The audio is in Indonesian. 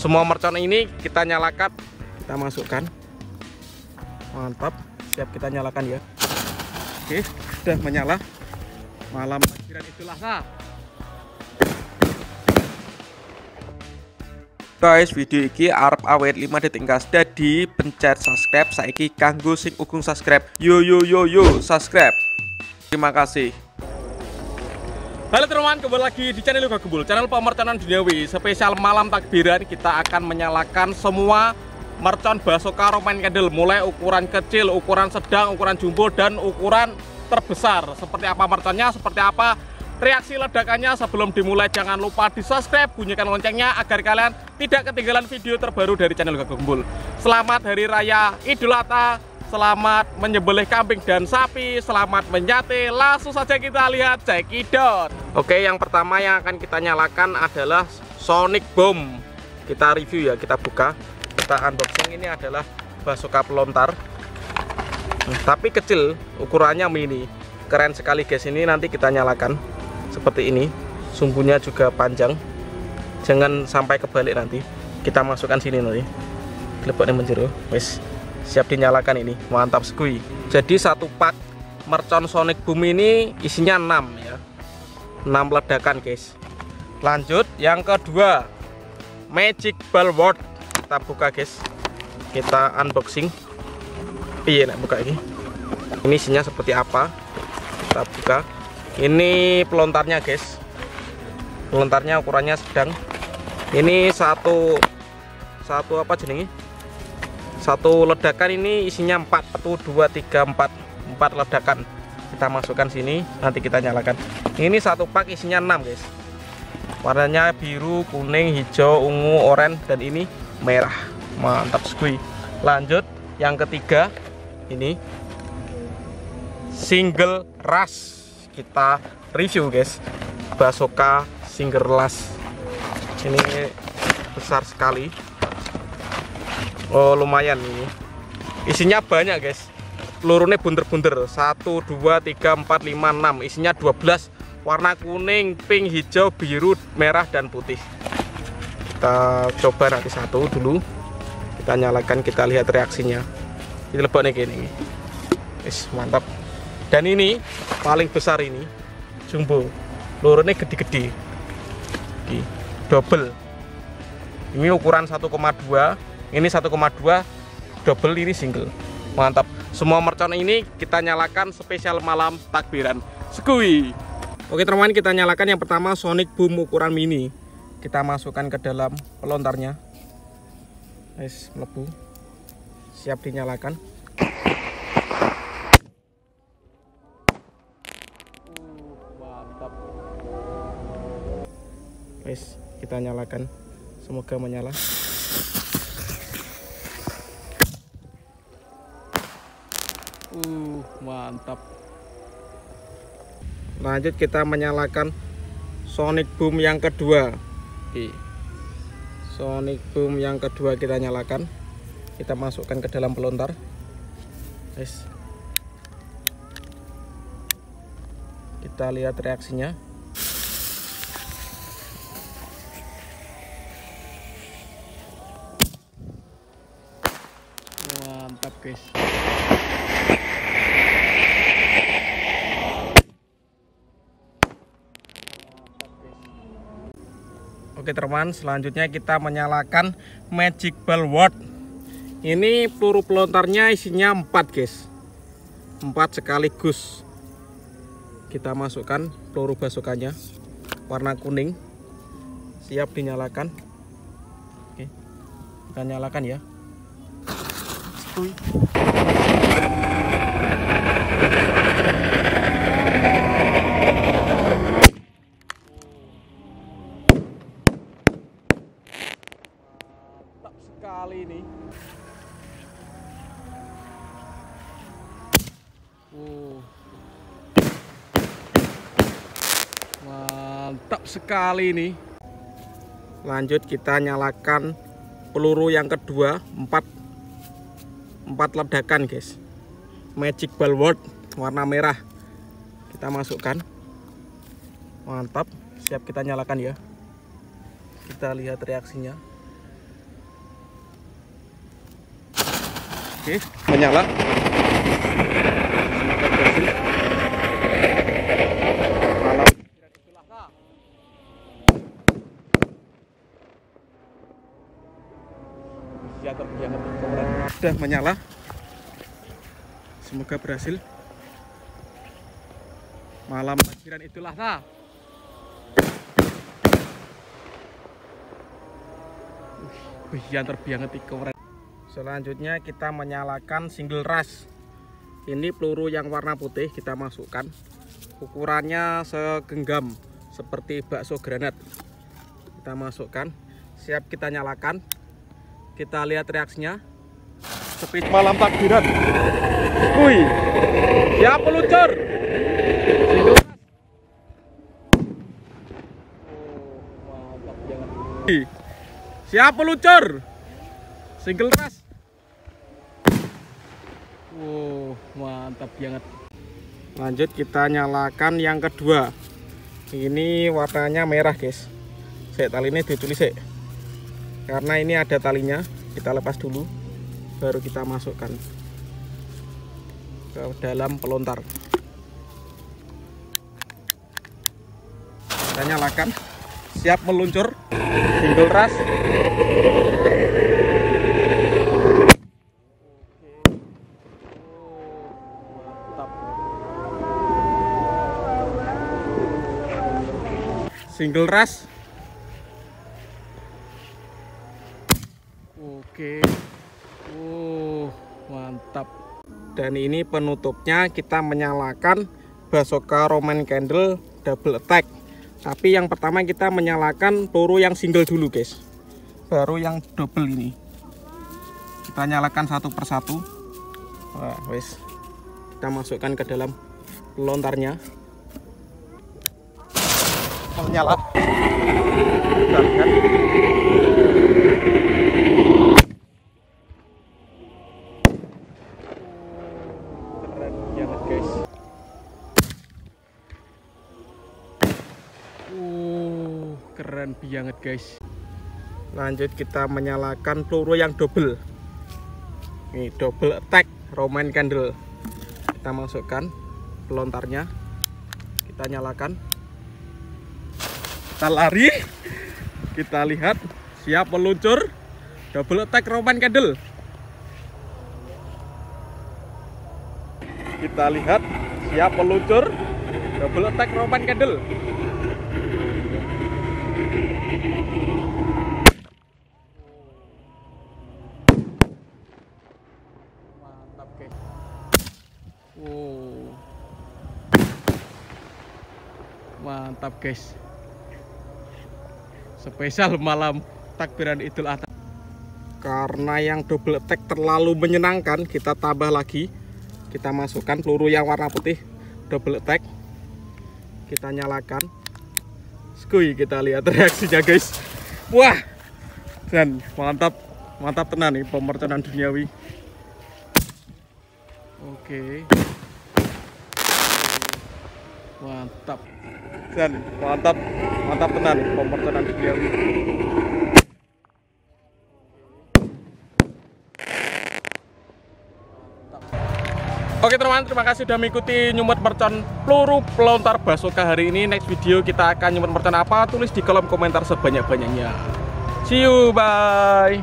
Semua mercon ini kita nyalakan, kita masukkan. Mantap, siap kita nyalakan ya. Oke, sudah menyala. Malam takbiran Idul Adha. Guys, video iki arep awet 5 detik gas. Dadi pencet subscribe saiki kanggo sing ugung subscribe. Yo subscribe. Terima kasih. Halo teman-teman, kembali lagi di channel Yoga Gembul, channel pemerconan duniawi. Spesial malam takbiran kita akan menyalakan semua mercon Basoka Roman Candle, mulai ukuran kecil, ukuran sedang, ukuran jumbo, dan ukuran terbesar. Seperti apa merconnya, seperti apa reaksi ledakannya. Sebelum dimulai jangan lupa di subscribe, bunyikan loncengnya agar kalian tidak ketinggalan video terbaru dari channel Yoga Gembul. Selamat Hari Raya Idul Adha, selamat menyembelih kambing dan sapi, selamat menyate. Langsung saja kita lihat cekidot. Oke, yang pertama yang akan kita nyalakan adalah Sonic Boom. Kita review ya, kita buka, kita unboxing. Ini adalah Basoka pelontar, tapi kecil, ukurannya mini. Keren sekali guys. Ini nanti kita nyalakan seperti ini, sumbunya juga panjang, jangan sampai kebalik. Nanti kita masukkan sini, nanti leboknya menjeru. Wes, siap dinyalakan ini. Mantap sekui. Jadi satu pak mercon Sonic Boom ini isinya 6 ya, 6 ledakan guys. Lanjut yang kedua, Magic Ball Ward. Kita buka guys, kita unboxing. Iya, buka ini isinya seperti apa, kita buka. Ini pelontarnya guys, pelontarnya ukurannya sedang. Ini satu apa jenenge, satu ledakan ini isinya 4, 1, 2, 3, 4 ledakan. Kita masukkan sini, nanti kita nyalakan. Ini satu pak isinya 6 guys, warnanya biru, kuning, hijau, ungu, oranye, dan ini merah. Mantap sekali. Lanjut yang ketiga, ini single rush. Kita review guys, Basoka single rush. Ini besar sekali. Oh lumayan ini, isinya banyak guys, pelurunya bunder-bunder. 1, 2, 3, 4, 5, 6, isinya 12. Warna kuning, pink, hijau, biru, merah, dan putih. Kita coba nanti satu dulu, kita nyalakan, kita lihat reaksinya. Ini leboknya gini, mantap. Dan ini paling besar, ini jumbo, pelurunya gede-gede, double. Ini ukuran 1,2, ini 1,2 double, ini single. Mantap. Semua mercon ini kita nyalakan spesial malam takbiran. Sekui. Oke teman-teman, kita nyalakan yang pertama Sonic Boom ukuran mini. Kita masukkan ke dalam pelontarnya. Guys, melebu. Siap dinyalakan. Mantap. Guys, kita nyalakan. Semoga menyala. Mantap. Lanjut kita menyalakan Sonic Boom yang kedua. Oke. Sonic Boom yang kedua kita nyalakan. Kita masukkan ke dalam pelontar. Guys. Kita lihat reaksinya. Mantap guys. Oke teman, selanjutnya kita menyalakan Magic Ball Ward. Ini peluru pelontarnya isinya 4 guys, 4 sekaligus. Kita masukkan peluru basokanya, warna kuning. Siap dinyalakan. Oke, kita nyalakan ya. Mantap sekali ini. Mantap sekali ini. Lanjut kita nyalakan peluru yang kedua, 4 ledakan guys. Magic Ball Ward warna merah. Kita masukkan. Mantap, siap kita nyalakan ya. Kita lihat reaksinya. Oke, menyala. Sudah menyala. Semoga berhasil. Malam takbiran Idul Adha. Yang terbianget keren. Selanjutnya kita menyalakan single rush. Ini peluru yang warna putih kita masukkan. Ukurannya segenggam seperti bakso granat. Kita masukkan. Siap kita nyalakan. Kita lihat reaksinya. Speed malam takbiran. Wih. Siap peluncur. Siap peluncur. Single rush. Mantap banget. Lanjut kita nyalakan yang kedua. Ini warnanya merah, guys. Tali ini ditulis sih. Karena ini ada talinya, kita lepas dulu baru kita masukkan ke dalam pelontar. Kita nyalakan. Siap meluncur. Single rush. Single rush. Oke. Mantap. Dan ini penutupnya kita menyalakan Bazooka Roman Candle double attack. Tapi yang pertama kita menyalakan peluru yang single dulu, guys. Baru yang double ini. Kita nyalakan satu persatu. Wah, wes. Kita masukkan ke dalam pelontarnya. Nyala. Kita lihat. Keren banget, guys. Keren banget, guys. Lanjut kita menyalakan peluru yang double. Ini double attack Roman Candle. Kita masukkan pelontarnya. Kita nyalakan. Kita lari. Kita lihat. Siap meluncur. Double attack Roman Candle. Kita lihat. Siap meluncur. Double attack Roman Candle. Mantap, guys. Mantap, guys. Spesial malam takbiran Idul Adha. Karena yang double attack terlalu menyenangkan, kita tambah lagi. Kita masukkan peluru yang warna putih double attack. Kita nyalakan. Skuy, kita lihat reaksinya, guys. Wah. Dan mantap. Mantap tenan nih pemerconan duniawi. Oke. Mantap. Dan mantap tenan nih pemerconan duniawi. Oke teman-teman, terima kasih sudah mengikuti nyumut mercon peluru pelontar Bazooka hari ini. Next video kita akan nyumut mercon apa? Tulis di kolom komentar sebanyak-banyaknya. See you, bye.